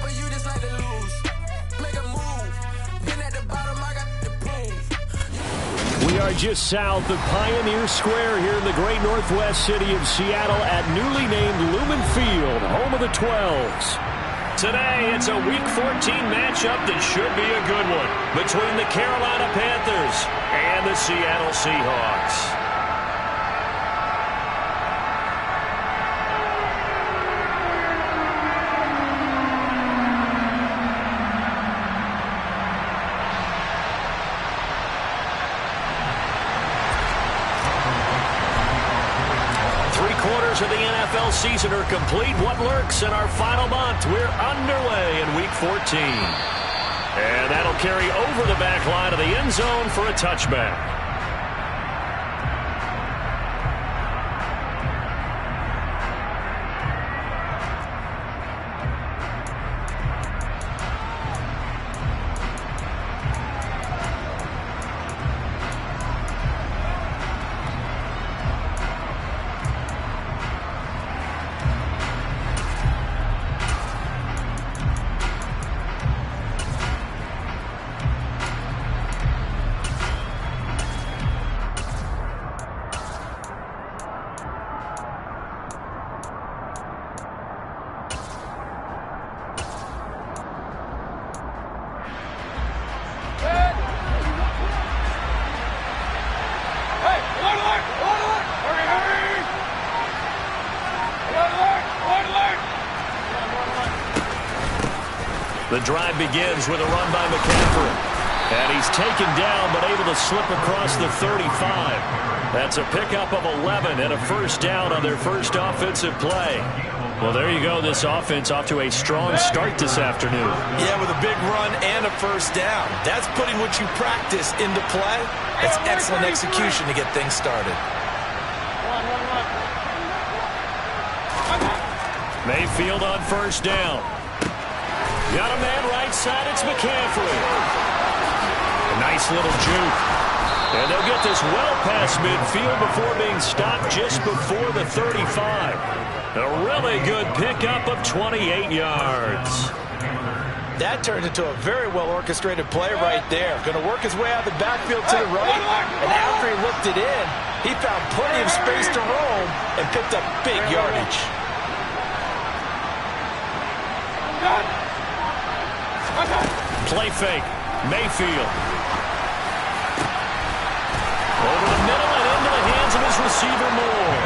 but you just like to lose. Make a move. Been at the bottom, I got the proof. We are just south of Pioneer Square here in the great northwest city of Seattle at newly named Lumen Field, home of the 12s. Today, it's a Week 14 matchup that should be a good one between the Carolina Panthers and the Seattle Seahawks. Of the NFL season are complete. What lurks in our final month? We're underway in Week 14. And that'll carry over the back line of the end zone for a touchback. The drive begins with a run by McCaffrey. And he's taken down but able to slip across the 35. That's a pickup of 11 and a first down on their first offensive play. Well, there you go. This offense off to a strong start this afternoon. Yeah, with a big run and a first down. That's putting what you practice into play. That's excellent execution to get things started. Mayfield on first down. Got a man right side. It's McCaffrey. A nice little juke. And they'll get this well past midfield before being stopped just before the 35. A really good pickup of 28 yards. That turned into a very well-orchestrated play right there. Going to work his way out of the backfield to the right. And after he looked it in, he found plenty of space to roam and picked up big yardage. Play fake. Mayfield. Over the middle and into the hands of his receiver Moore.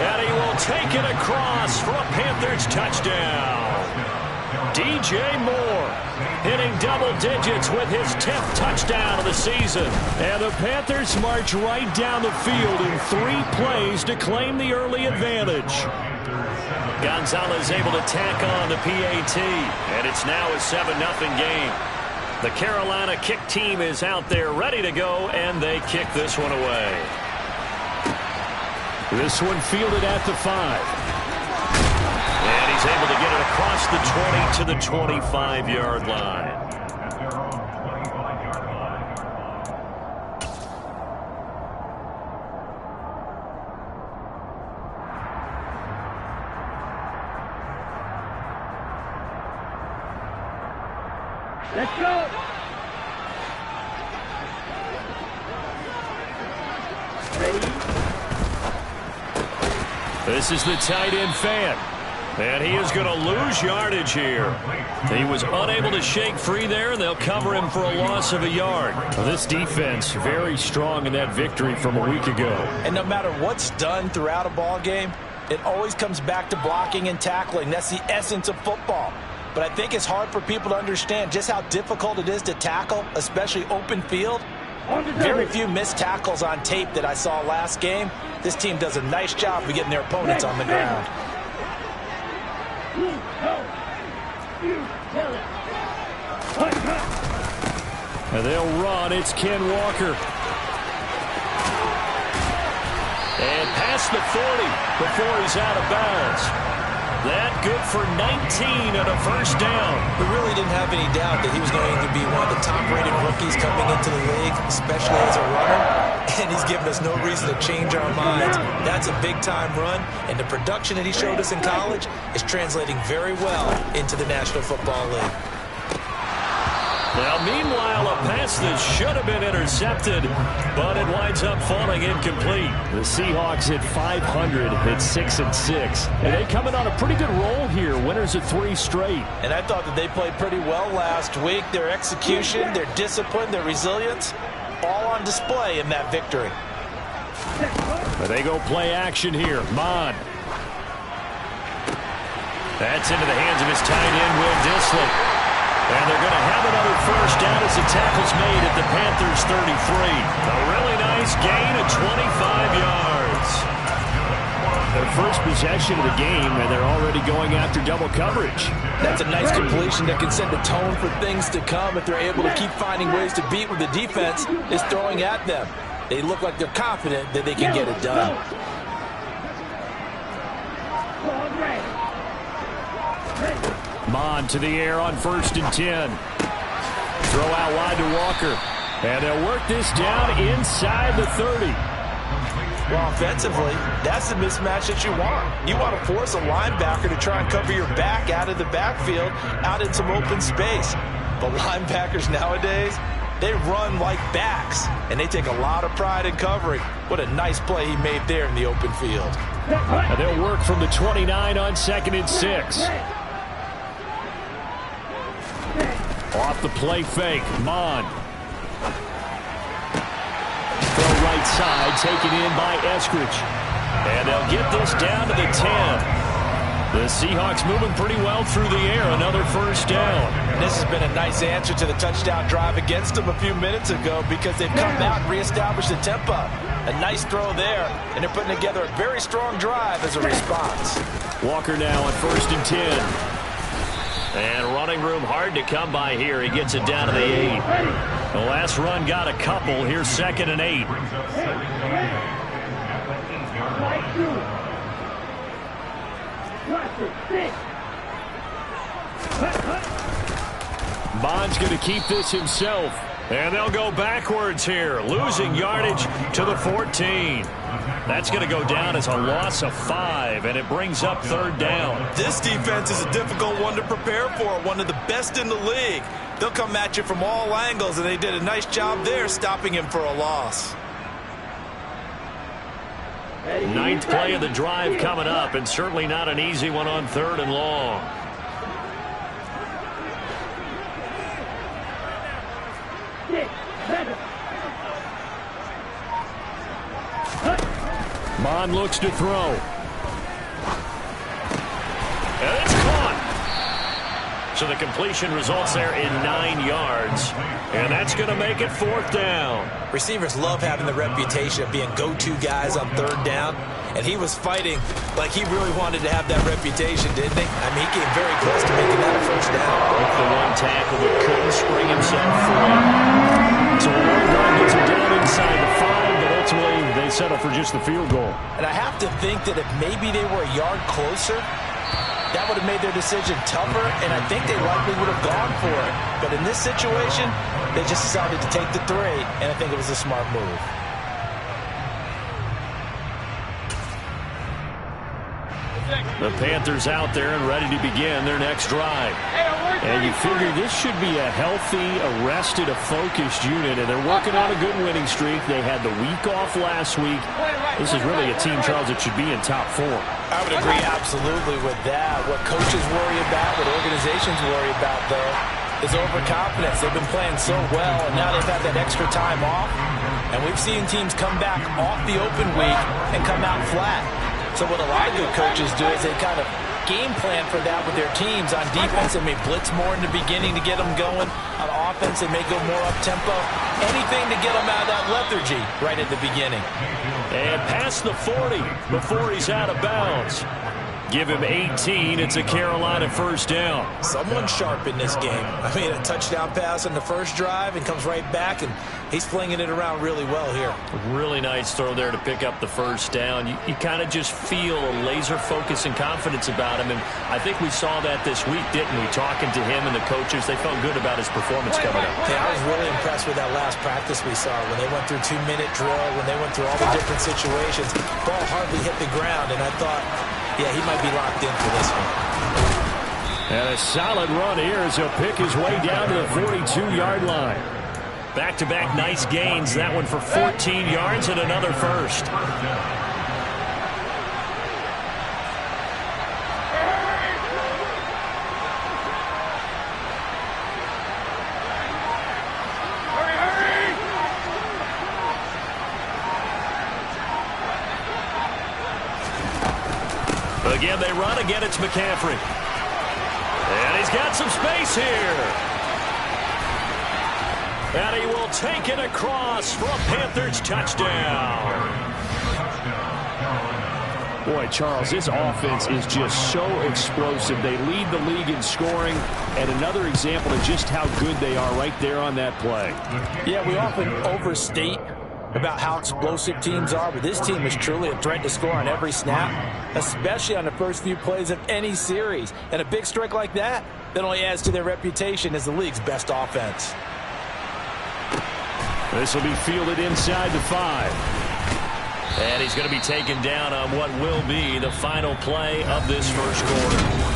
And he will take it across for a Panthers touchdown. DJ Moore hitting double digits with his 10th touchdown of the season. And the Panthers march right down the field in 3 plays to claim the early advantage. Gonzalez able to tack on the PAT, and it's now a 7-0 game. The Carolina kick team is out there ready to go, and they kick this one away. This one fielded at the 5. And he's able to get it across the 20 to the 25-yard line. Let's go! Ready? This is the tight end fan. And he is going to lose yardage here. He was unable to shake free there, and they'll cover him for a loss of a yard. Well, this defense very strong in that victory from a week ago. And no matter what's done throughout a ball game, it always comes back to blocking and tackling. That's the essence of football. But I think it's hard for people to understand just how difficult it is to tackle, especially open field. Very few missed tackles on tape that I saw last game. This team does a nice job of getting their opponents on the ground. And they'll run. It's Ken Walker. And past the 40 before he's out of bounds. That good for 19 and a first down. We really didn't have any doubt that he was going to be one of the top-rated rookies coming into the league, especially as a runner, and he's given us no reason to change our minds. That's a big-time run, and the production that he showed us in college is translating very well into the National Football League. Now, meanwhile, a pass that should have been intercepted, but it winds up falling incomplete. The Seahawks at 500 at 6-6. And they coming on a pretty good roll here. Winners of 3 straight. And I thought that they played pretty well last week. Their execution, their discipline, their resilience, all on display in that victory. But they go play action here. Mon. That's into the hands of his tight end, Will Dissly. And they're going to have another first down as the tackle's made at the Panthers' 33. A really nice gain of 25 yards. Their first possession of the game, and they're already going after double coverage. That's a nice completion that can set the tone for things to come if they're able to keep finding ways to beat what the defense is throwing at them. They look like they're confident that they can get it done. Mon to the air on 1st and 10. Throw out wide to Walker. And they'll work this down inside the 30. Well, offensively, that's the mismatch that you want. You want to force a linebacker to try and cover your back out of the backfield, out in some open space. But linebackers nowadays, they run like backs, and they take a lot of pride in covering. What a nice play he made there in the open field. And they'll work from the 29 on 2nd and 6. Off the play fake, Mon. Throw right side, taken in by Eskridge. And they'll get this down to the 10. The Seahawks moving pretty well through the air. Another first down. And this has been a nice answer to the touchdown drive against them a few minutes ago because they've come out and reestablished the tempo. A nice throw there, and they're putting together a very strong drive as a response. Walker now on 1st and 10. And running room hard to come by here. He gets it down to the 8. The last run got a couple. Here's 2nd and 8. Bond's going to keep this himself. And they'll go backwards here, losing yardage to the 14. That's going to go down as a loss of 5, and it brings up 3rd down. This defense is a difficult one to prepare for, one of the best in the league. They'll come at you from all angles, and they did a nice job there stopping him for a loss. 9th play of the drive coming up, and certainly not an easy one on 3rd and long. Mon looks to throw. And it's caught. So the completion results there in 9 yards. And that's going to make it 4th down. Receivers love having the reputation of being go-to guys on 3rd down. And he was fighting like he really wanted to have that reputation, didn't he? I mean, he came very close to making that a first down. With the one tackle, but couldn't spring himself free. So a long run gets him down inside the 5, but ultimately they settle for just the field goal. And I have to think that if maybe they were a yard closer, that would have made their decision tougher, and I think they likely would have gone for it. But in this situation, they just decided to take the 3, and I think it was a smart move. The Panthers out there and ready to begin their next drive. And you figure this should be a healthy, arrested, a focused unit, and they're working on a good winning streak. They had the week off last week. This is really a team, Charles, that should be in top 4. I would agree absolutely with that. What coaches worry about, what organizations worry about, though, is overconfidence. They've been playing so well, and now they've had that extra time off. And we've seen teams come back off the open week and come out flat. So what a lot of good coaches do is they kind of game plan for that with their teams. On defense, they may blitz more in the beginning to get them going. On offense, they may go more up-tempo. Anything to get them out of that lethargy right at the beginning. And past the 40 before he's out of bounds. give him 18. It's a Carolina first down. Someone sharp in this game. I mean, a touchdown pass on the first drive and comes right back, and he's flinging it around really well here. Really nice throw there to pick up the first down. You kind of just feel a laser focus and confidence about him, and I think we saw that this week, didn't we? Talking to him and the coaches, they felt good about his performance coming up. Yeah, I was really impressed with that last practice we saw when they went through 2-minute drill, when they went through all the different situations. Ball hardly hit the ground, and I thought, yeah, he might be locked in for this one. And a solid run here as he'll pick his way down to the 42-yard line. Back-to-back nice gains. That one for 14 yards and another first. Again, they run. Again, it's McCaffrey. And he's got some space here. And he will take it across for a Panthers touchdown. Boy, Charles, this offense is just so explosive. They lead the league in scoring, and another example of just how good they are right there on that play. Yeah, we often overstate about how explosive teams are, but this team is truly a threat to score on every snap, especially on the first few plays of any series. And a big strike like that only adds to their reputation as the league's best offense. This will be fielded inside the 5. And he's going to be taken down on what will be the final play of this first quarter.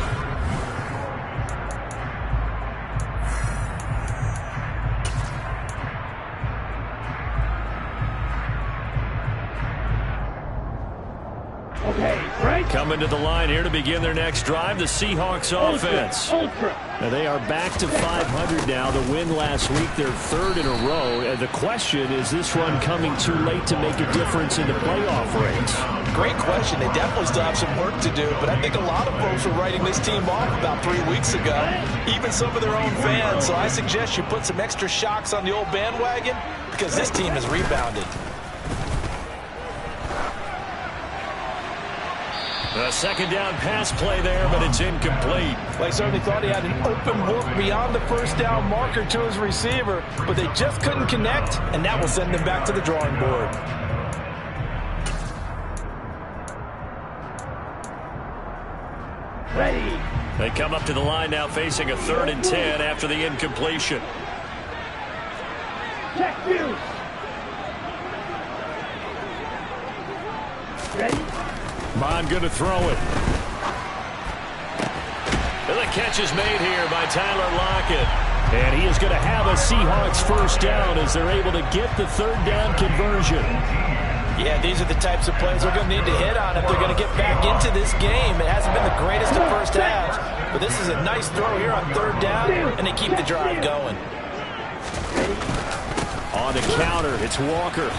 Coming to the line here to begin their next drive, the Seahawks offense. Now they are back to 500 now. The win last week, their third in a row. And the question, is this one coming too late to make a difference in the playoff race? Great question. They definitely still have some work to do, but I think a lot of folks were writing this team off about 3 weeks ago, even some of their own fans. So I suggest you put some extra shocks on the old bandwagon because this team has rebounded. A second down pass play there, but it's incomplete. Well, I certainly thought he had an open look beyond the first down marker to his receiver, but they just couldn't connect, and that will send them back to the drawing board. Ready. They come up to the line now facing a 3rd and 10 after the incompletion. Check you. Ready. Bond going to throw it. And the catch is made here by Tyler Lockett. And he is going to have a Seahawks first down as they're able to get the 3rd down conversion. Yeah, these are the types of plays they're going to need to hit on if they're going to get back into this game. It hasn't been the greatest of first halves, but this is a nice throw here on 3rd down, and they keep the drive going. On the counter, it's Walker.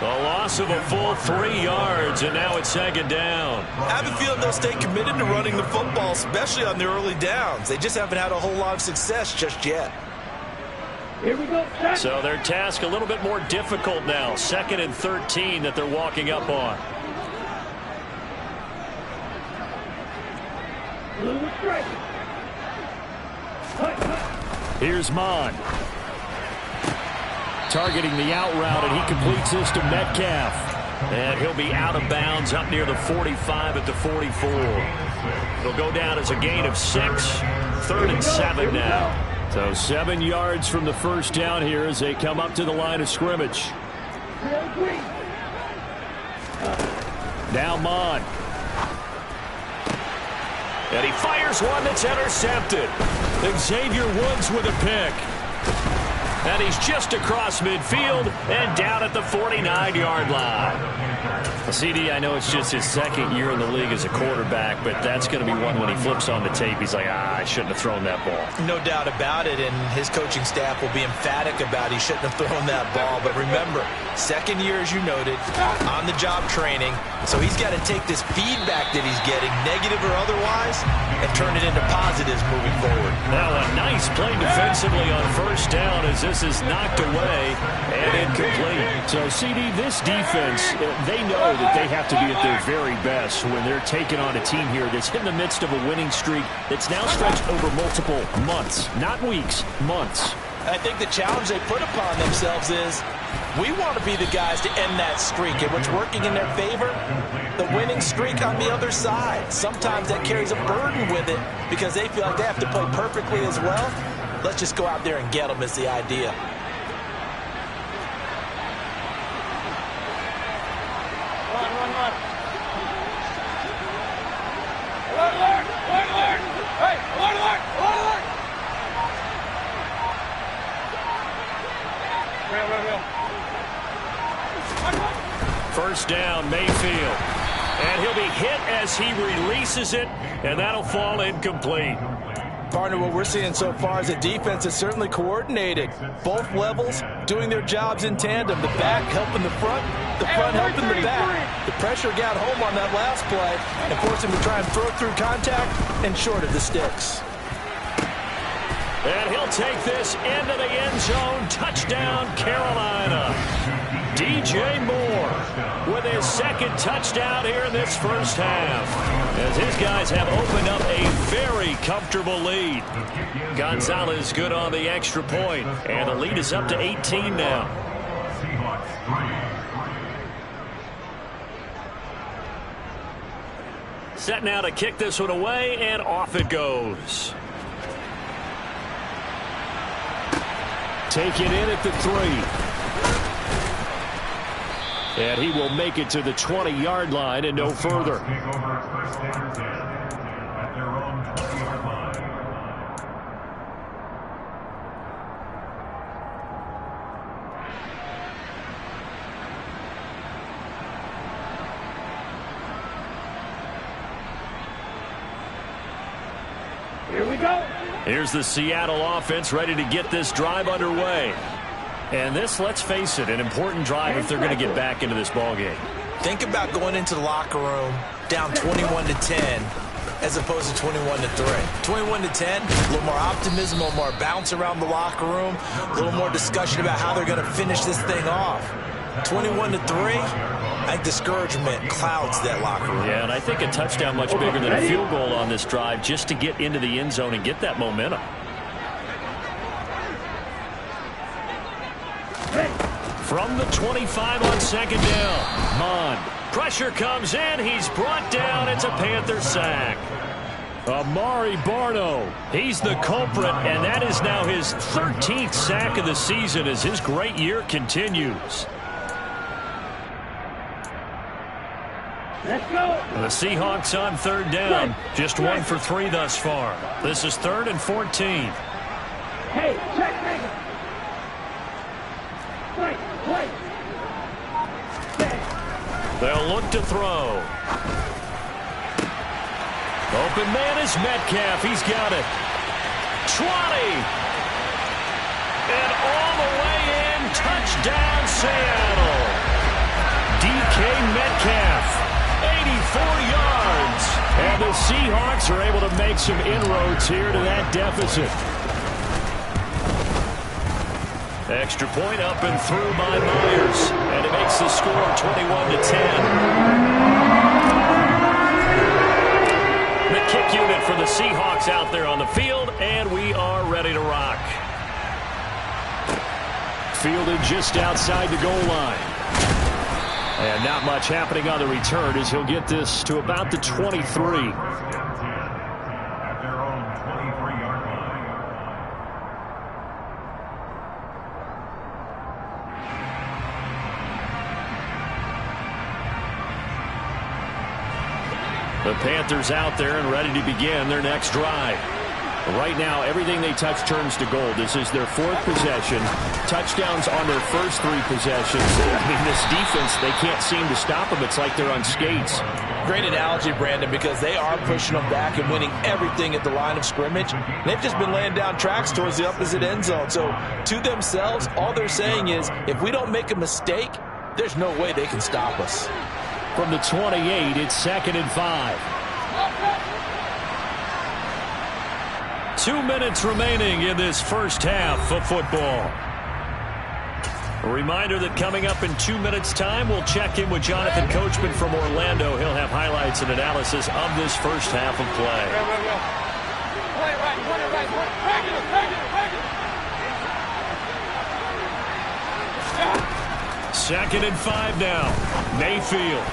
A loss of a full 3 yards, and now it's 2nd down. I have a feeling they'll stay committed to running the football, especially on the early downs. They just haven't had a whole lot of success just yet. Here we go. Set. So their task a little bit more difficult now. 2nd and 13 that they're walking up on. Blue strike. Here's Mon. Targeting the out route, and he completes this to Metcalf. And he'll be out of bounds up near the 45 at the 44. It'll go down as a gain of 6. 3rd and 7 now. So 7 yards from the first down here as they come up to the line of scrimmage. Now Mon. And he fires one that's intercepted. Xavier Woods with a pick. And he's just across midfield and down at the 49-yard line. CD, I know it's just his 2nd year in the league as a quarterback, but that's going to be one when he flips on the tape. He's like, I shouldn't have thrown that ball. No doubt about it, and his coaching staff will be emphatic about he shouldn't have thrown that ball. But remember, 2nd year, as you noted, on-the-job training. So he's got to take this feedback that he's getting, negative or otherwise, and turn it into positives moving forward. Now a nice Nice play defensively on first down as this is knocked away and incomplete. So, CD, this defense, they know that they have to be at their very best when they're taking on a team here that's in the midst of a winning streak that's now stretched over multiple months, not weeks, months. I think the challenge they put upon themselves is we want to be the guys to end that streak, and what's working in their favor, the winning streak on the other side. Sometimes that carries a burden with it because they feel like they have to play perfectly as well. Let's just go out there and get them is the idea. First down, Mayfield. And he'll be hit as he releases it, and that'll fall incomplete. Partner, what we're seeing so far is the defense is certainly coordinated. Both levels doing their jobs in tandem. The back helping the front helping the back. The pressure got home on that last play and forced him to try and throw through contact and short of the sticks. And he'll take this into the end zone. Touchdown, Carolina. DJ Moore with his second touchdown here in this first half, as his guys have opened up a very comfortable lead. Gonzalez good on the extra point, and the lead is up to 18 now. Set now to kick this one away, and off it goes. Take it in at the 3. And he will make it to the 20-yard line and no further. Here we go. Here's the Seattle offense ready to get this drive underway. And this, let's face it, an important drive if they're going to get back into this ballgame. Think about going into the locker room down 21-10 as opposed to 21-3. 21-10, a little more optimism, a little more bounce around the locker room, a little more discussion about how they're going to finish this thing off. 21-3, I think discouragement clouds that locker room. Yeah, and I think a touchdown much bigger than a field goal on this drive just to get into the end zone and get that momentum. From the 25 on second down, Mond. Pressure comes in. He's brought down. It's a Panther sack. Amari Barno. He's the culprit, and that is now his 13th sack of the season as his great year continues. Let's go. The Seahawks on third down. Just 1 for 3 thus far. This is 3rd and 14. Hey, check. They'll look to throw. Open man is Metcalf. He's got it. 20. And all the way in. Touchdown, Seattle. DK Metcalf. 84 yards. And the Seahawks are able to make some inroads here to that deficit. Extra point up and through by Myers. And it makes the score 21-10. The kick unit for the Seahawks out there on the field, and we are ready to rock. Fielded just outside the goal line. And not much happening on the return as he'll get this to about the 23. The Panthers out there and ready to begin their next drive. Right now, everything they touch turns to gold. This is their 4th possession. Touchdowns on their first 3 possessions. I mean, this defense, they can't seem to stop them. It's like they're on skates. Great analogy, Brandon, because they are pushing them back and winning everything at the line of scrimmage. They've just been laying down tracks towards the opposite end zone. So, to themselves, all they're saying is, if we don't make a mistake, there's no way they can stop us. From the 28, it's 2nd and 5. 2 minutes remaining in this first half of football. A reminder that coming up in 2 minutes' time, we'll check in with Jonathan Coachman from Orlando. He'll have highlights and analysis of this first half of play. Second and 5 now. Mayfield.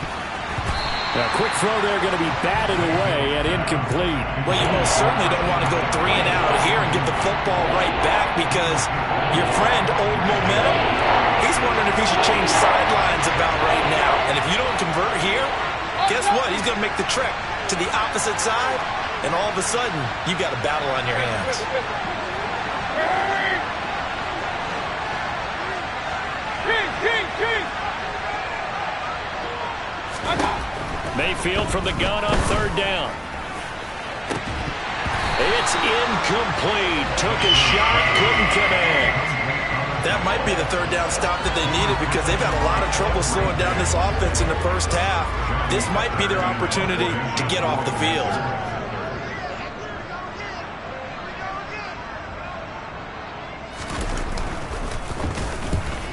A quick throw there going to be batted away and incomplete. Well, you most certainly don't want to go 3 and out here and give the football right back because your friend, Old Momentum, he's wondering if he should change sidelines about right now. And if you don't convert here, guess what? He's going to make the trek to the opposite side, and all of a sudden, you've got a battle on your hands. Mayfield from the gun on third down. It's incomplete. Took a shot, couldn't connect. That might be the third down stop that they needed because they've had a lot of trouble slowing down this offense in the first half. This might be their opportunity to get off the field.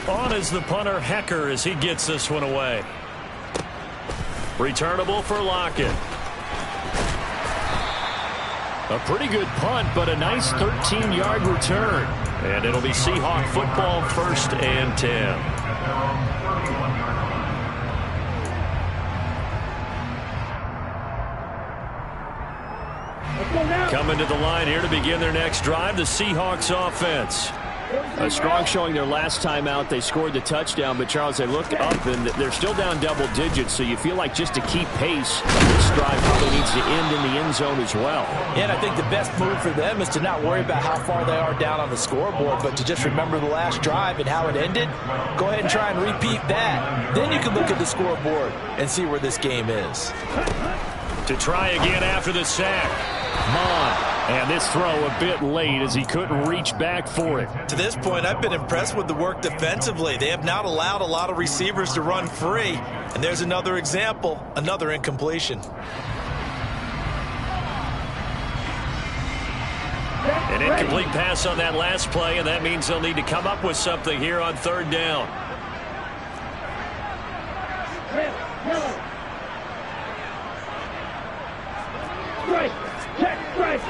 On is the punter, Hecker, as he gets this one away. Returnable for Lockett. A pretty good punt, but a nice 13-yard return. And it'll be Seahawk football, 1st and 10. Coming to the line here to begin their next drive, the Seahawks offense. A strong showing their last time out. They scored the touchdown, but Charles, they look up and they're still down double digits, so you feel like just to keep pace, this drive probably needs to end in the end zone as well. Yeah, and I think the best move for them is to not worry about how far they are down on the scoreboard, but to just remember the last drive and how it ended. Go ahead and try and repeat that. Then you can look at the scoreboard and see where this game is. To try again after the sack. Mon. And this throw a bit late as he couldn't reach back for it. To this point, I've been impressed with the work defensively. They have not allowed a lot of receivers to run free. And there's another example, another incompletion. An incomplete pass on that last play, and that means they'll need to come up with something here on third down. Strike. Check. Strike.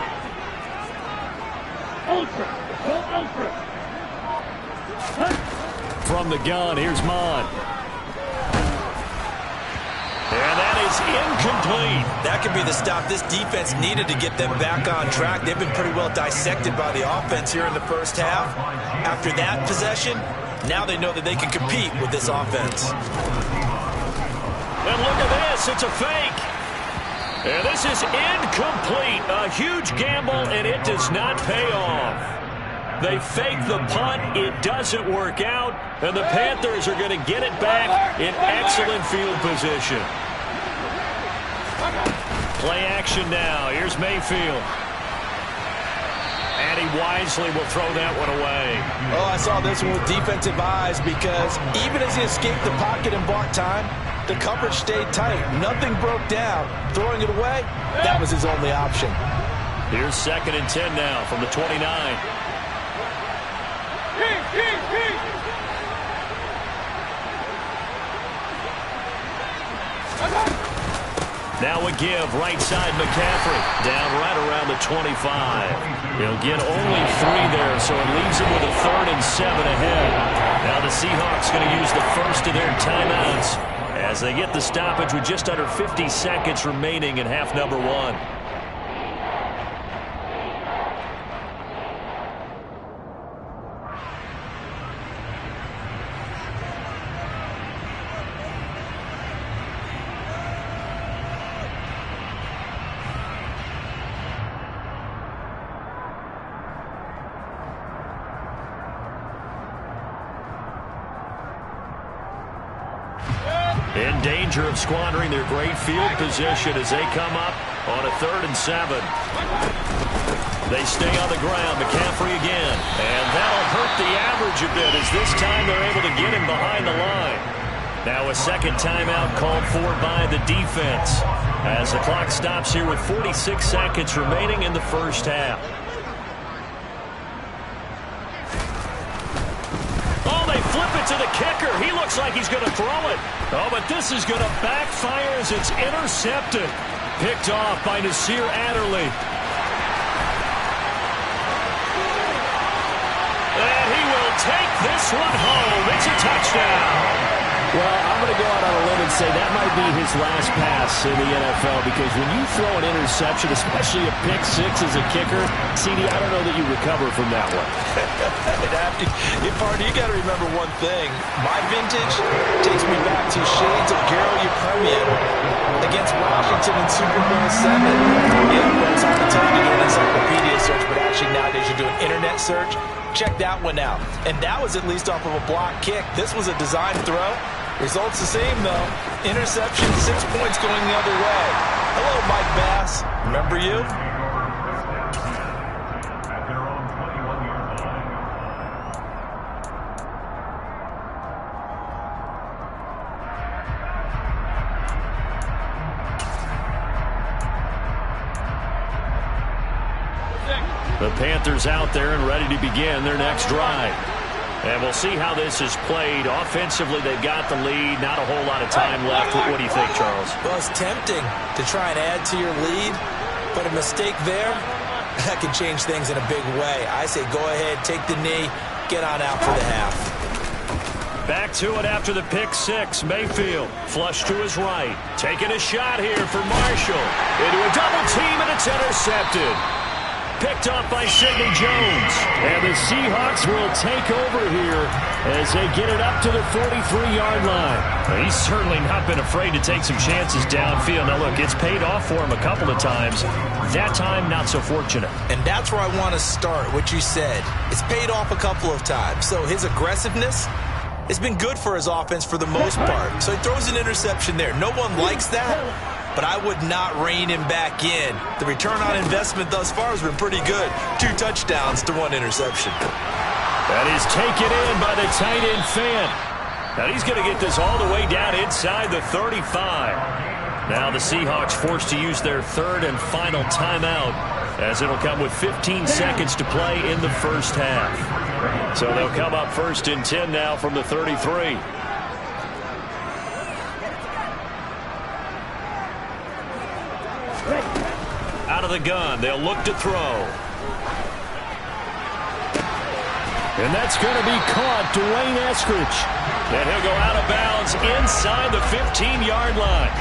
Ultra. Go ultra. From the gun, here's Mon. And that is incomplete. That could be the stop this defense needed to get them back on track. They've been pretty well dissected by the offense here in the first half. After that possession, now they know that they can compete with this offense. And look at this. It's a fake. And this is incomplete. A huge gamble, and it does not pay off. They fake the punt. It doesn't work out. And the Panthers are going to get it back in excellent field position. Play action now. Here's Mayfield. And he wisely will throw that one away. Oh, I saw this one with defensive eyes because even as he escaped the pocket and bought time, the coverage stayed tight. Nothing broke down. Throwing it away, that was his only option. Here's 2nd and 10 now from the 29. Now a give, right side McCaffrey, down right around the 25. He'll get only 3 there, so it leaves him with a 3rd and 7 ahead. Now the Seahawks going to use the first of their timeouts as they get the stoppage with just under 50 seconds remaining in half number 1. In danger of squandering their great field position as they come up on a 3rd and 7. They stay on the ground. McCaffrey again. And that'll hurt the average a bit as this time they're able to get him behind the line. Now a second timeout called for by the defense as the clock stops here with 46 seconds remaining in the first half. it to the kicker. He looks like he's going to throw it. Oh, but this is going to backfire as it's intercepted. Picked off by Nasir Adderley. And he will take this one home. It's a touchdown. Well, I'm going to go out on a limb and say that might be his last pass in the NFL, because when you throw an interception, especially a pick six as a kicker, CD, I don't know that you recover from that one. Party, you got to remember one thing. My vintage takes me back to shades of Garo Yepremian against Washington in Super Bowl 7. Yeah, it's hard to tell you to do an encyclopedia search, but actually nowadays you do an internet search. Check that one out. And that was at least off of a block kick. This was a design throw. Results the same, though. Interception, 6 points going the other way. Hello, Mike Bass. Remember you? The Panthers out there and ready to begin their next drive. And we'll see how this is played. Offensively, they've got the lead. Not a whole lot of time left. What do you think, Charles? Well, it's tempting to try and add to your lead, but a mistake there, that can change things in a big way. I say go ahead, take the knee, get on out for the half. Back to it after the pick six. Mayfield flush to his right. Taking a shot here for Marshall. Into a double team, and it's intercepted. Picked off by Sidney Jones. And the Seahawks will take over here as they get it up to the 43-yard line. He's certainly not been afraid to take some chances downfield. Now, look, it's paid off for him a couple of times. That time, not so fortunate. And that's where I want to start, what you said. It's paid off a couple of times. So his aggressiveness has been good for his offense for the most part. So he throws an interception there. No one likes that. But I would not rein him back in. The return on investment thus far has been pretty good. 2 touchdowns to 1 interception. That is taken in by the tight end Fant. Now he's going to get this all the way down inside the 35. Now the Seahawks forced to use their third and final timeout, as it'll come with 15 seconds to play in the first half. So they'll come up first and 10 now from the 33. Out of the gun, they'll look to throw. And that's going to be caught, Dwayne Eskridge. And he'll go out of bounds inside the 15-yard line.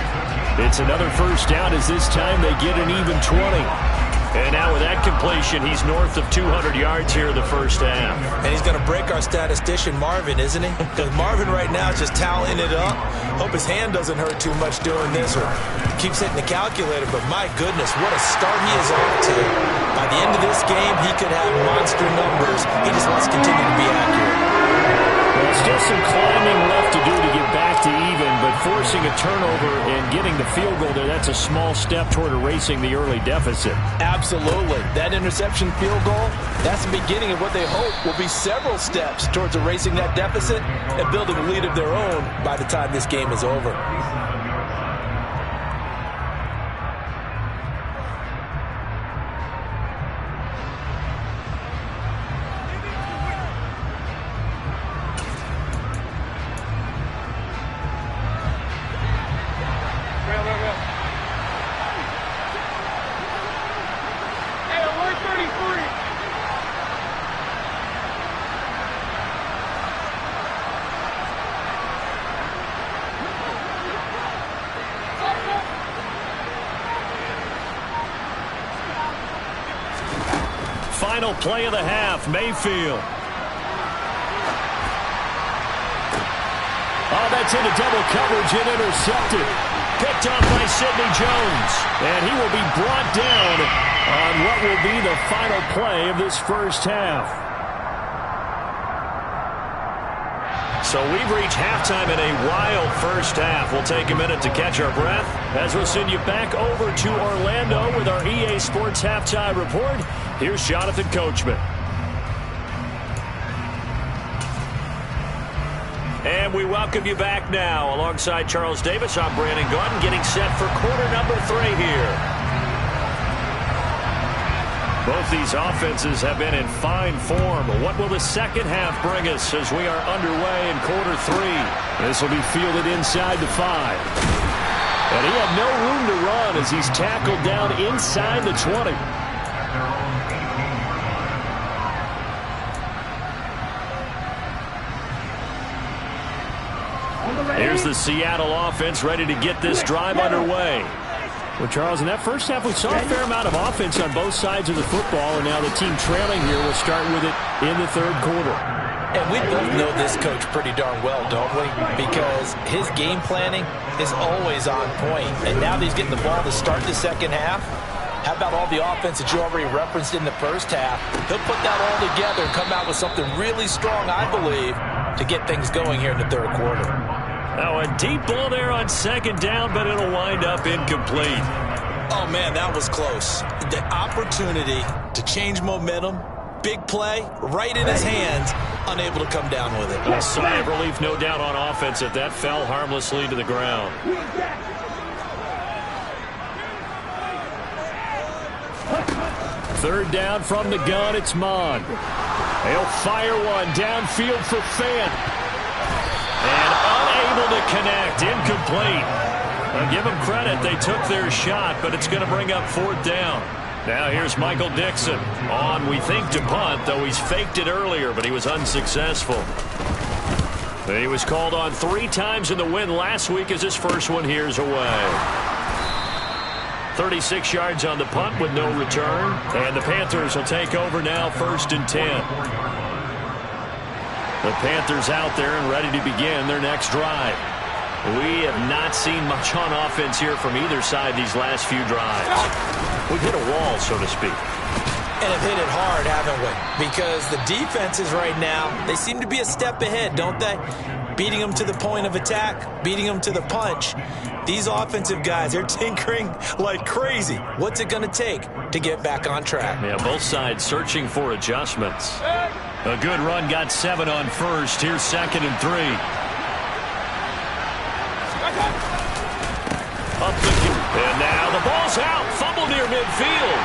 It's another first down, as this time they get an even 20. And now with that completion, he's north of 200 yards here in the first half. And he's going to break our statistician, Marvin, isn't he? Because Marvin right now is just tallying it up. Hope his hand doesn't hurt too much doing this or keeps hitting the calculator. But my goodness, what a start he is off to. By the end of this game, he could have monster numbers. He just wants to continue to be accurate. Well, still some climbing left to do to get back to even, but forcing a turnover and getting the field goal there, that's a small step toward erasing the early deficit. Absolutely. That interception field goal, that's the beginning of what they hope will be several steps towards erasing that deficit and building a lead of their own by the time this game is over. Final play of the half, Mayfield. Oh, that's into double coverage and intercepted. Picked off by Sidney Jones. And he will be brought down on what will be the final play of this first half. So we've reached halftime in a wild first half. We'll take a minute to catch our breath as we'll send you back over to Orlando with our EA Sports Halftime Report. Here's Jonathan Coachman. And we welcome you back now. Alongside Charles Davis, I'm Brandon Gordon, getting set for quarter number 3 here. Both these offenses have been in fine form. What will the second half bring us as we are underway in quarter 3? This will be fielded inside the 5. And he had no room to run as he's tackled down inside the 20. Here's the Seattle offense ready to get this drive underway. Well, Charles, in that first half, we saw a fair amount of offense on both sides of the football, and now the team trailing here will start with it in the third quarter. And we both know this coach pretty darn well, don't we? Because his game planning is always on point. And now that he's getting the ball to start the second half, how about all the offense that you already referenced in the first half? He'll put that all together and come out with something really strong, I believe, to get things going here in the third quarter. Now a deep ball there on second down, but it'll wind up incomplete. Oh, man, that was close. The opportunity to change momentum, big play, right in his hands, unable to come down with it. A sigh of relief, no doubt, on offense that that fell harmlessly to the ground. Third down from the gun, it's Mon. He'll fire one downfield for Fant. And unable to connect, incomplete. I'll give them credit, they took their shot, but it's going to bring up fourth down. Now here's Michael Dixon on, we think, to punt, though he's faked it earlier, but he was unsuccessful. He was called on 3 times in the win last week as his first one here's away. 36 yards on the punt with no return, and the Panthers will take over now, 1st and 10. The Panthers out there and ready to begin their next drive. We have not seen much on offense here from either side these last few drives. We've hit a wall, so to speak. And have hit it hard, haven't we? Because the defenses right now, they seem to be a step ahead, don't they? Beating them to the point of attack, beating them to the punch. These offensive guys, they're tinkering like crazy. What's it going to take to get back on track? Yeah, both sides searching for adjustments. A good run, got 7 on first. Here's 2nd and 3. And now the ball's out. Fumble near midfield.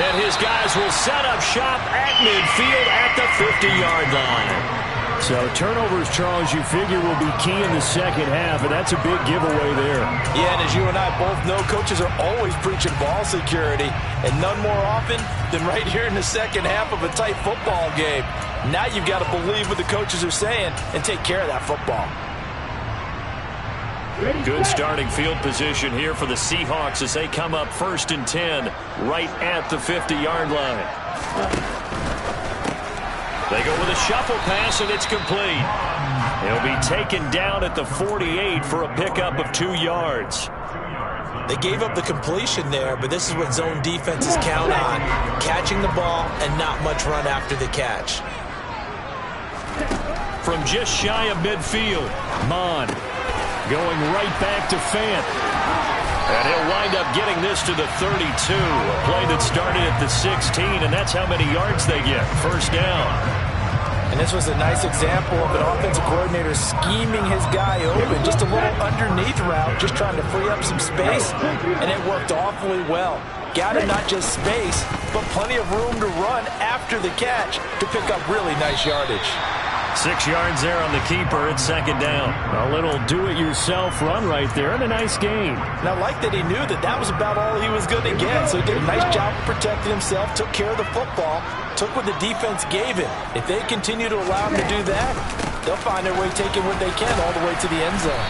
And his guys will set up shop at midfield at the 50-yard line. So turnovers, Charles, you figure will be key in the second half, and that's a big giveaway there. Yeah, and as you and I both know, coaches are always preaching ball security, and none more often than right here in the second half of a tight football game. Now you've got to believe what the coaches are saying and take care of that football. Good starting field position here for the Seahawks as they come up 1st and 10 right at the 50-yard line. They go with a shuffle pass, and it's complete. He'll be taken down at the 48 for a pickup of 2 yards. They gave up the completion there, but this is what zone defenses count on. Catching the ball and not much run after the catch. From just shy of midfield, Mon going right back to Fant. And he'll wind up getting this to the 32. A play that started at the 16, and that's how many yards they get. First down. And this was a nice example of an offensive coordinator scheming his guy open. Just a little underneath route, just trying to free up some space, and it worked awfully well. Got him not just space, but plenty of room to run after the catch to pick up really nice yardage. 6 yards there on the keeper. It's 2nd down. A little do-it-yourself run right there, and a nice game. And I like that he knew that that was about all he was going to get, so he did a nice job of protecting himself, took care of the football, took what the defense gave him. If they continue to allow him to do that, they'll find their way taking what they can all the way to the end zone.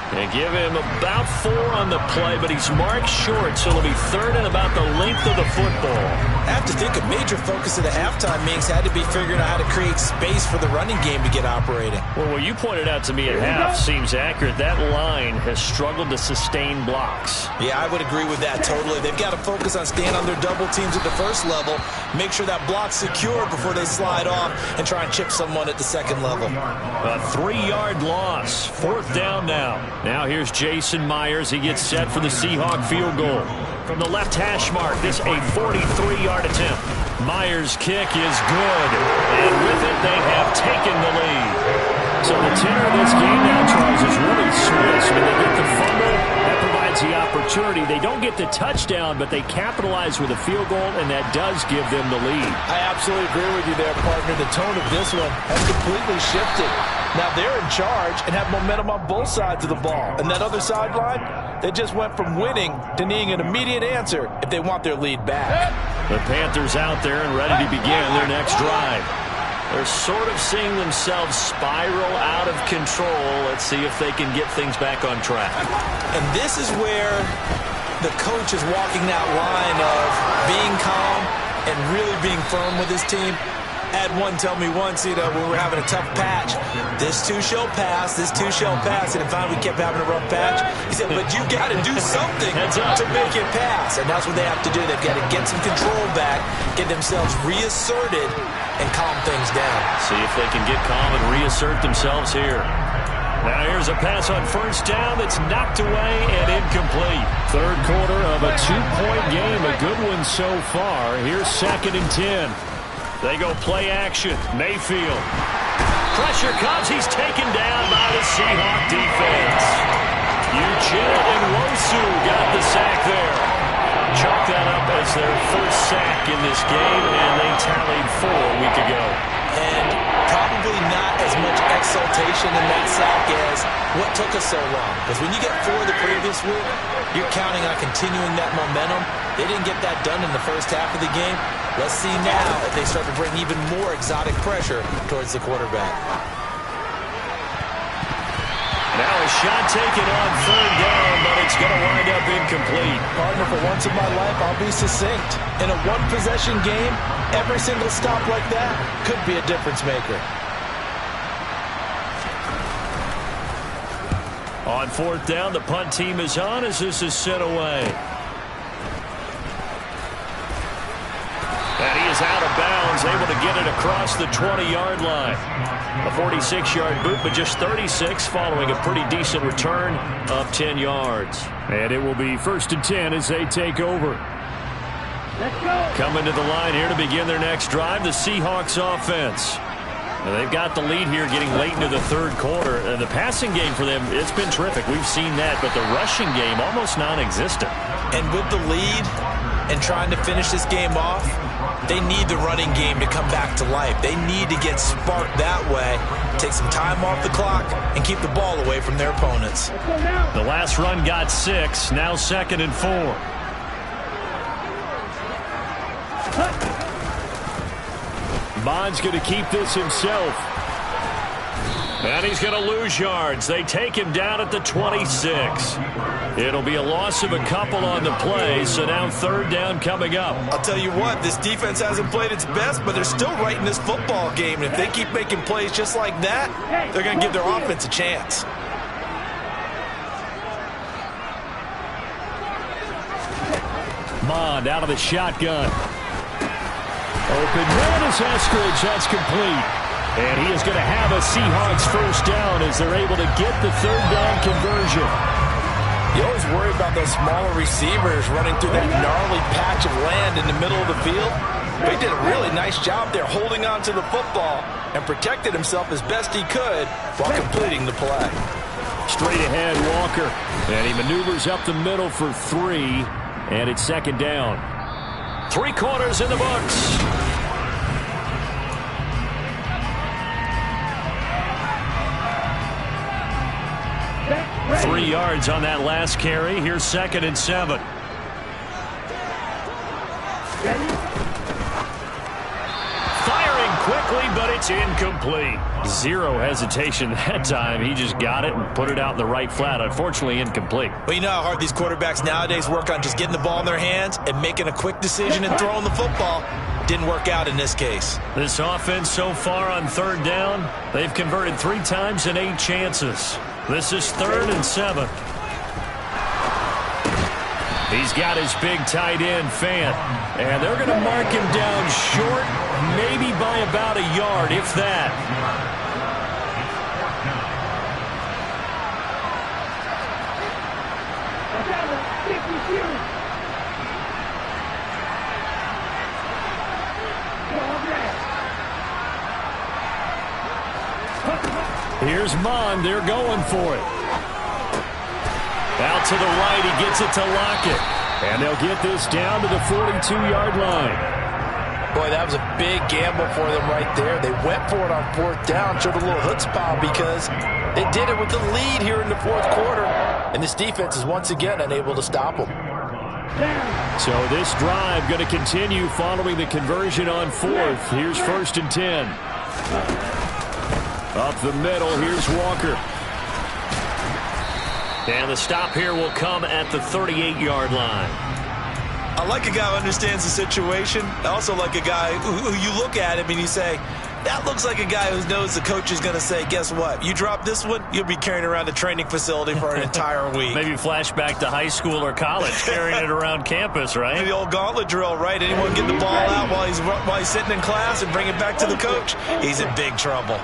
They give him about 4 on the play, but he's marked short, so it'll be 3rd and about the length of the football. I have to think a major focus of the halftime meetings had to be figuring out how to create space for the running game to get operating. Well, what you pointed out to me at half seems accurate. That line has struggled to sustain blocks. Yeah, I would agree with that totally. They've got to focus on staying on their double teams at the first level, make sure that block's secure before they slide off and try and chip someone at the second level. A 3-yard loss. 4th down now. Now here's Jason Myers. He gets set for the Seahawk field goal. From the left hash mark, this a 43-yard attempt. Myers' kick is good. And with it, they have taken the lead. So the tenor of this game now, Charles, is really Swiss. When they get the fumble, that provides provides the opportunity. They don't get the touchdown, but they capitalize with a field goal, and that does give them the lead. I absolutely agree with you there, partner. The tone of this one has completely shifted. Now they're in charge and have momentum on both sides of the ball. And that other sideline, they just went from winning to needing an immediate answer if they want their lead back. The Panthers out there and ready to begin their next drive. They're sort of seeing themselves spiral out of control. Let's see if they can get things back on track. And this is where the coach is walking that line of being calm and really being firm with his team. I had one tell me once, when we were having a tough patch, this too shall pass, this too shall pass. And finally we kept having a rough patch. He said, but you got to do something to make it pass. And that's what they have to do. They've got to get some control back, get themselves reasserted, and calm things down. See if they can get calm and reassert themselves here. Now here's a pass on first down that's knocked away and incomplete. Third quarter of a two-point game. A good one so far. Here's 2nd and 10. They go play action. Mayfield. Pressure comes. He's taken down by the Seahawk defense. Uchenna and Wosu got the sack there. Chalk that up as their first sack in this game, and they tallied 4 a week ago. And probably not as much exultation in that sack as what took us so long. Because when you get 4 the previous week, you're counting on continuing that momentum. They didn't get that done in the first half of the game. Let's see now if they start to bring even more exotic pressure towards the quarterback. Now a shot taken on third down, but it's going to wind up incomplete. Partner, for once in my life, I'll be succinct. In a one-possession game, every single stop like that could be a difference maker. On 4th down, the punt team is on as this is sent away. And he is out of bounds, able to get it across the 20-yard line. A 46-yard boot, but just 36 following a pretty decent return of 10 yards. And it will be 1st and 10 as they take over. Let's go. Coming to the line here to begin their next drive, the Seahawks offense. And they've got the lead here getting late into the third quarter. And the passing game for them, it's been terrific. We've seen that, but the rushing game almost non-existent. And with the lead and trying to finish this game off, they need the running game to come back to life. They need to get sparked that way, take some time off the clock, and keep the ball away from their opponents. The last run got 6, now 2nd and 4. Bond's going to keep this himself. And he's going to lose yards. They take him down at the 26. It'll be a loss of a couple on the play, so now 3rd down coming up. I'll tell you what, this defense hasn't played its best, but they're still right in this football game. And if they keep making plays just like that, they're going to give their offense a chance. Bond out of the shotgun. Open man is Eskridge. That's complete. And he is going to have a Seahawks first down as they're able to get the 3rd down conversion. You always worry about those smaller receivers running through that gnarly patch of land in the middle of the field. They did a really nice job there holding on to the football and protected himself as best he could while completing the play. Straight ahead, Walker. And he maneuvers up the middle for 3, and it's 2nd down. 3 quarters in the books. Ready. 3 yards on that last carry. Here's 2nd and 7. Ready. Firing quickly, but it's incomplete. 0 hesitation that time. He just got it and put it out in the right flat. Unfortunately, incomplete. Well, you know how hard these quarterbacks nowadays work on just getting the ball in their hands and making a quick decision and throwing the football. Didn't work out in this case. This offense so far on 3rd down, they've converted 3 times in 8 chances. This is 3rd and 7. He's got his big tight end, Fant. And they're going to mark him down short, maybe by about a yard, if that. Here's Mond. They're going for it. Out to the right, he gets it to Lockett. And they'll get this down to the 42-yard line. Boy, that was a big gamble for them right there. They went for it on 4th down, showed a little chutzpah because they did it with the lead here in the 4th quarter. And this defense is once again unable to stop them. So this drive going to continue following the conversion on 4th. Here's 1st and 10. Up the middle, here's Walker. And the stop here will come at the 38-yard line. I like a guy who understands the situation. I also like a guy who you look at him and you say, that looks like a guy who knows the coach is going to say, guess what? You drop this one, you'll be carrying around the training facility for an entire week. Maybe flashback to high school or college, carrying it around campus, right? The old gauntlet drill, right? Anyone get the ball out while he's sitting in class and bring it back to the coach, he's in big trouble.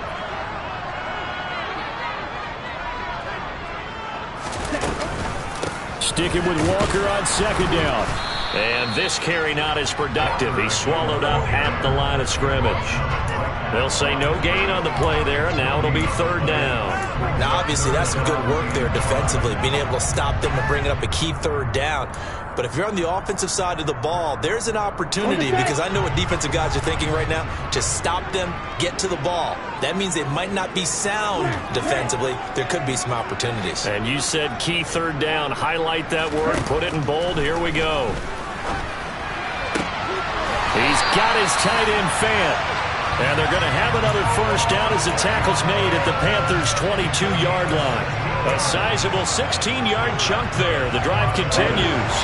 Sticking with Walker on 2nd down. And this carry not as productive. He's swallowed up at the line of scrimmage. They'll say no gain on the play there. Now it'll be 3rd down. Now, obviously, that's some good work there defensively, being able to stop them and bringing up a key 3rd down. But if you're on the offensive side of the ball, there's an opportunity because I know what defensive guys are thinking right now. Just stop them, get to the ball. That means they might not be sound defensively. There could be some opportunities. And you said key 3rd down. Highlight that word. Put it in bold. Here we go. He's got his tight end fan. And they're going to have another 1st down as the tackle's made at the Panthers' 22-yard line. A sizable 16-yard chunk there. The drive continues.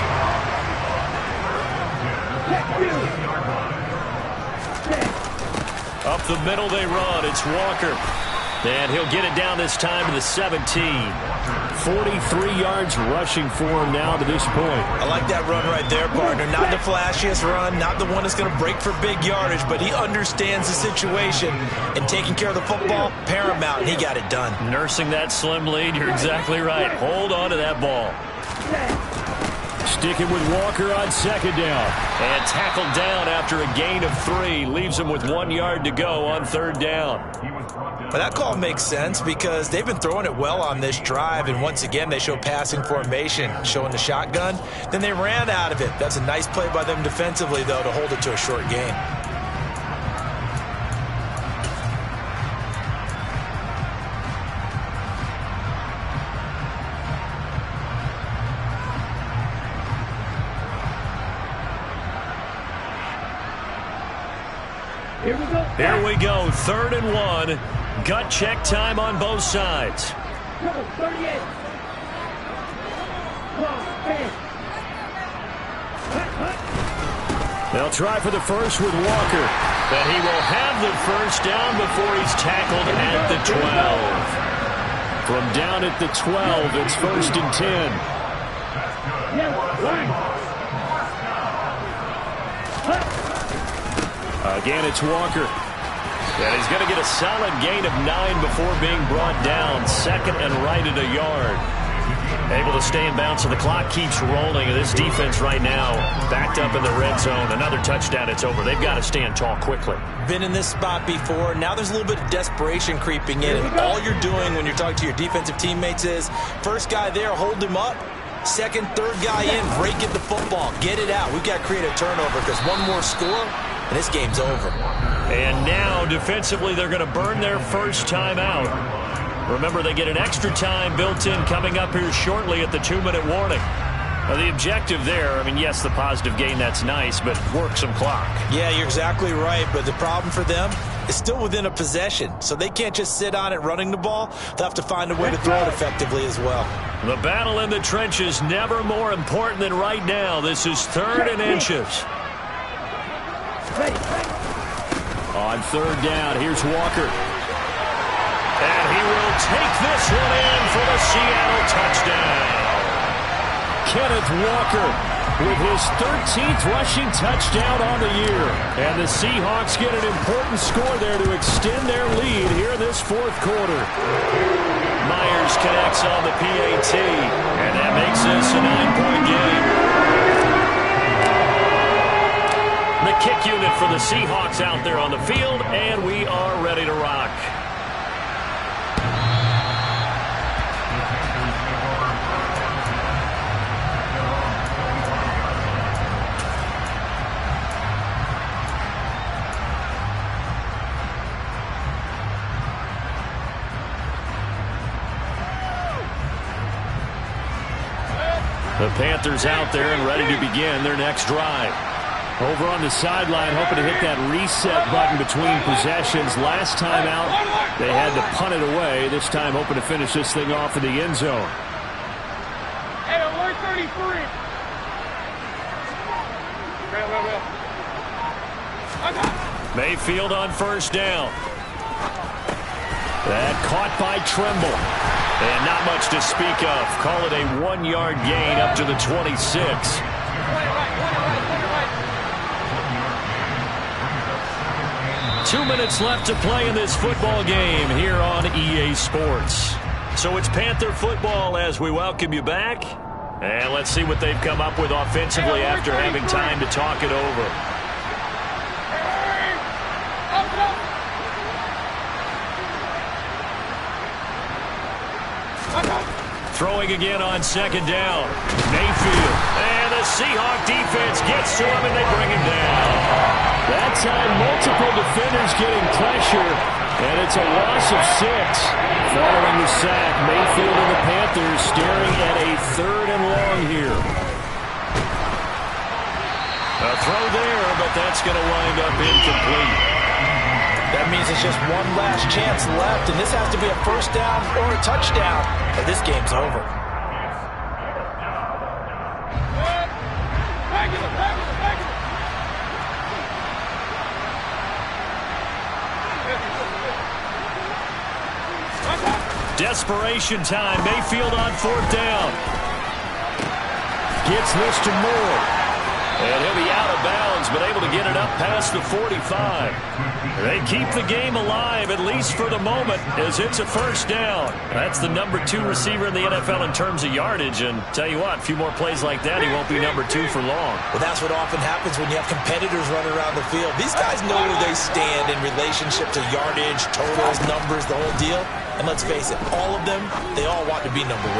Up the middle they run. It's Walker. And he'll get it down this time to the 17. 43 yards rushing for him now to this point. I like that run right there, partner. Not the flashiest run, not the one that's going to break for big yardage, but he understands the situation, and taking care of the football, paramount, and he got it done. Nursing that slim lead, you're exactly right. Hold on to that ball. Sticking with Walker on 2nd down. And tackled down after a gain of 3. Leaves him with 1 yard to go on 3rd down. But that call makes sense because they've been throwing it well on this drive, and once again they show passing formation, showing the shotgun. Then they ran out of it. That's a nice play by them defensively, though, to hold it to a short gain. Here we go, 3rd and 1. Gut check time on both sides. They'll try for the first with Walker. But he will have the 1st down before he's tackled at the 12. From down at the 12, it's 1st and 10. Again, it's Walker. And he's going to get a solid gain of 9 before being brought down. 2nd and right at a yard. Able to stay in bounds, so the clock keeps rolling. This defense right now backed up in the red zone. Another touchdown, it's over. They've got to stand tall quickly. Been in this spot before. Now there's a little bit of desperation creeping in. And all you're doing when you're talking to your defensive teammates is, first guy there, hold him up. 2nd, 3rd guy in, break it the football. Get it out. We've got to create a turnover because one more score, and this game's over. And now, defensively, they're going to burn their 1st time out. Remember, they get an extra time built in coming up here shortly at the 2-minute warning. Now, the objective there, I mean, yes, the positive gain, that's nice, but work some clock. Yeah, you're exactly right, but the problem for them is still within a possession, so they can't just sit on it running the ball. They'll have to find a way to throw it effectively as well. The battle in the trenches never more important than right now. This is 3rd and inches. On 3rd down, here's Walker. And he will take this one in for the Seattle touchdown. Kenneth Walker with his 13th rushing touchdown on the year. And the Seahawks get an important score there to extend their lead here in this 4th quarter. Myers connects on the PAT, and that makes this a 9-point game. The kick unit for the Seahawks out there on the field, and we are ready to rock. The Panthers out there and ready to begin their next drive. Over on the sideline, hoping to hit that reset button between possessions. Last time out, they had to punt it away. This time, hoping to finish this thing off in the end zone. Hey, alert 33. Mayfield on first down. That caught by Tremble. And not much to speak of. Call it a 1-yard gain up to the 26. 2 minutes left to play in this football game here on EA Sports. So it's Panther football as we welcome you back. And let's see what they've come up with offensively after having time to talk it over. Throwing again on second down. Mayfield. And the Seahawks defense gets to him and they bring him down. That time, multiple defenders getting pressure, and it's a loss of 6. Following the sack, Mayfield and the Panthers staring at a 3rd and long here. A throw there, but that's going to wind up incomplete. That means it's just one last chance left, and this has to be a first down or a touchdown, or this game's over. Desperation time. Mayfield on 4th down. Gets this to Moore. And he'll be out of bounds, but able to get it up past the 45. They keep the game alive, at least for the moment, as it's a first down. That's the number 2 receiver in the NFL in terms of yardage. And tell you what, a few more plays like that, he won't be number 2 for long. Well, that's what often happens when you have competitors running around the field. These guys know where they stand in relationship to yardage, totals, numbers, the whole deal. And let's face it, all of them, they all want to be number 1.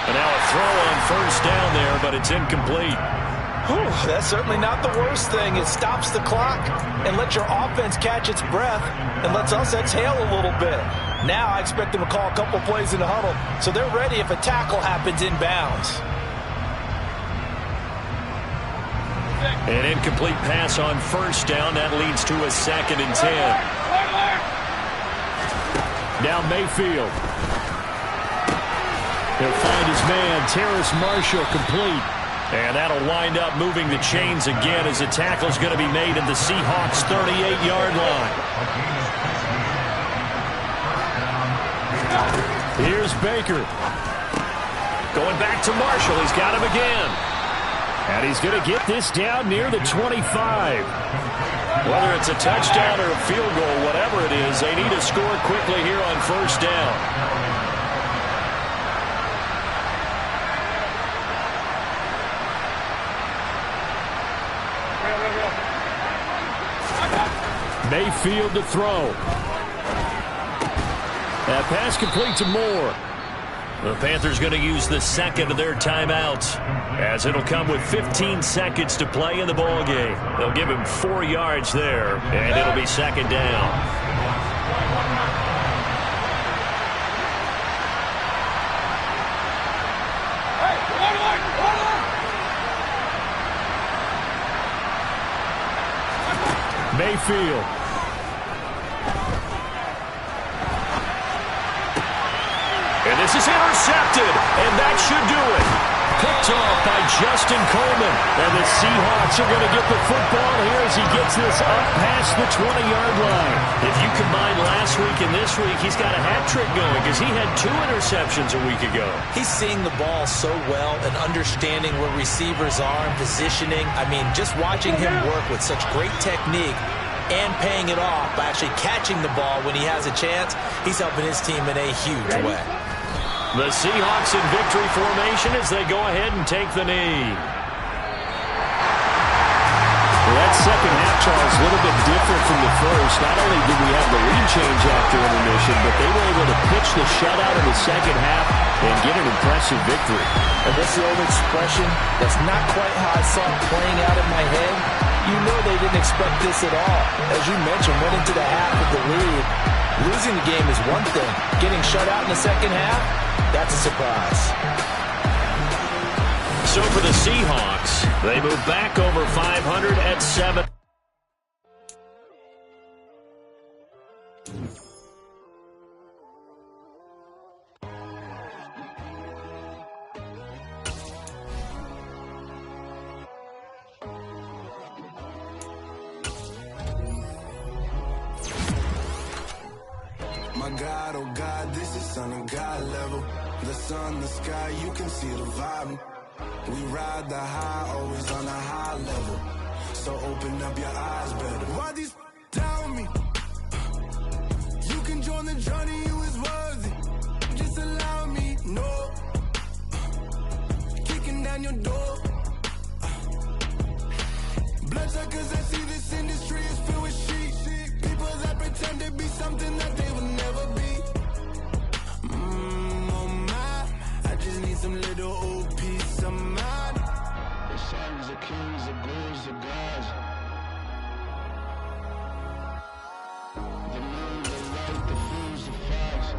And now a throw on first down there, but it's incomplete. Whew, that's certainly not the worst thing. It stops the clock and lets your offense catch its breath and lets us exhale a little bit. Now I expect them to call a couple plays in the huddle, so they're ready if a tackle happens inbounds. An incomplete pass on first down. That leads to a 2nd and 10. Now Mayfield. He'll find his man, Terrace Marshall, complete. And that'll wind up moving the chains again as the tackle's going to be made at the Seahawks' 38-yard line. Here's Baker. Going back to Marshall. He's got him again. And he's going to get this down near the 25. Whether it's a touchdown or a field goal, whatever it is, they need to score quickly here on first down. Mayfield to throw. That pass complete to Moore. The Panthers going to use the 2nd of their timeouts, as it'll come with 15 seconds to play in the ball game. They'll give him 4 yards there, and it'll be 2nd down. Mayfield. And this is intercepted, and that should do it. Picked off by Justin Coleman. And the Seahawks are going to get the football here as he gets this up past the 20-yard line. If you combine last week and this week, he's got a hat trick going because he had 2 interceptions a week ago. He's seeing the ball so well and understanding where receivers are and positioning. I mean, just watching him work with such great technique and paying it off by actually catching the ball when he has a chance, he's helping his team in a huge way. The Seahawks in victory formation as they go ahead and take the knee. Well, that second half, Charles, a little bit different from the first. Not only did we have the lead change after intermission, but they were able to pitch the shutout in the second half and get an impressive victory. And what's the old expression? That's not quite how I saw it playing out in my head. You know they didn't expect this at all. As you mentioned, went into the half with the lead. Losing the game is one thing. Getting shut out in the second half, that's a surprise. So for the Seahawks, they move back over 500 at 7. My God, oh God, this is Son of God level. The sun, the sky, you can see the vibe. We ride the high, always on a high level. So open up your eyes better. Why these tell me? You can join the journey, you is worthy. Just allow me, no. Kicking down your door. Bloodshot cause I see this industry is filled with sheep. People that pretend to be something that they will never be. Oh my, I just need some little old peace of mind. The sons of kings, the blues of gods. The moon, the light, the fools, the facts.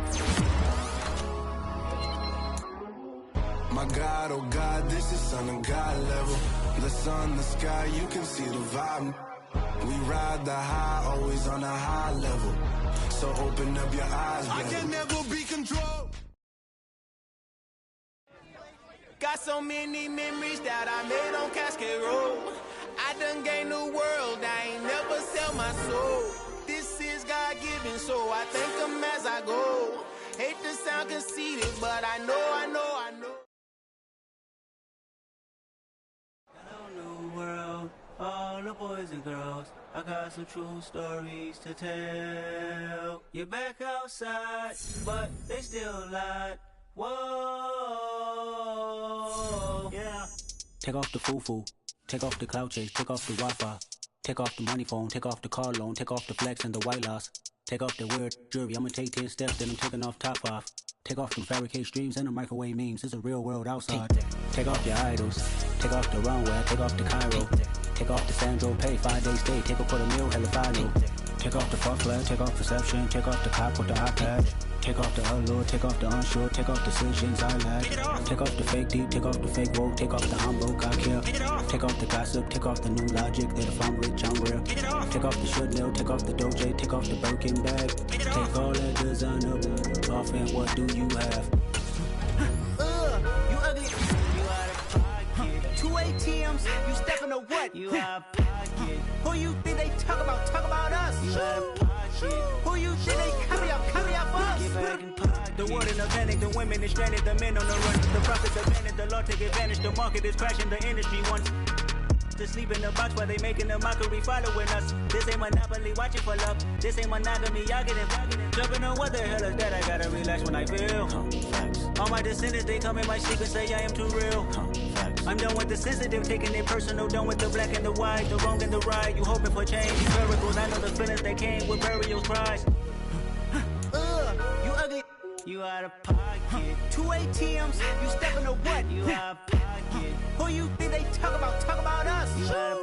My God, oh God, this is Son of God level. The sun, the sky, you can see the vibe. We ride the high, always on a high level. So open up your eyes, baby. I can never be controlled. Got so many memories that I made on Cascade Road. I done gained the world, I ain't never sell my soul. This is God-given, so I thank him as I go. Hate to sound conceited, but I know. All the boys and girls, I got some true stories to tell. You're back outside, but they still lied. Whoa, yeah. Take off the foo-foo, take off the cloud chase, take off the Wi-Fi. Take off the money phone, take off the car loan, take off the flex and the white loss. Take off the weird jewelry, I'ma take 10 steps, then I'm taking off top 5. Take off the fabricated streams and the microwave memes, it's a real world outside. Take off your idols, take off the runway, take off the Cairo. Take off the Sandro pay, 5 days stay, take a quarter meal, hella final. Take off the false flag, take off perception, take off the cop with the iPad. Take off the allure, take off the unsure, take off decisions I lack. Take off the fake deep, take off the fake woke, take off the I'm broke, I care. Take off the gossip, take off the new logic that if I'm rich, I'm real. Take off the should know, take off the Doge, take off the Birkin bag. Take all that designer off and what do you have? You ugly. You out of pocket. 2 ATMs, you stepping to what? You out of pocket. Who you think they talk about? Talk about us. You out of pocket. Who you think they copy up for us? Get back in pocket. The world in a panic, the women is stranded, the men on the run. The profits abandoned, the law take advantage. The market is crashing, the industry wants to sleep in the box while they making a mockery following us. This ain't Monopoly, watching for love. This ain't monogamy, y'all getting jumping on what the hell is that? I gotta relax when I feel. All my descendants, they come in my sleep and say I am too real. I'm done with the sensitive, taking it personal. Done with the black and the white, the wrong and the right. You hoping for change, these miracles. I know the feelings that came with burial cries. You ugly. You out of pocket. 2 ATMs, you stepping to what? You out of pocket. Who you think they talk about? Talk about us. You out of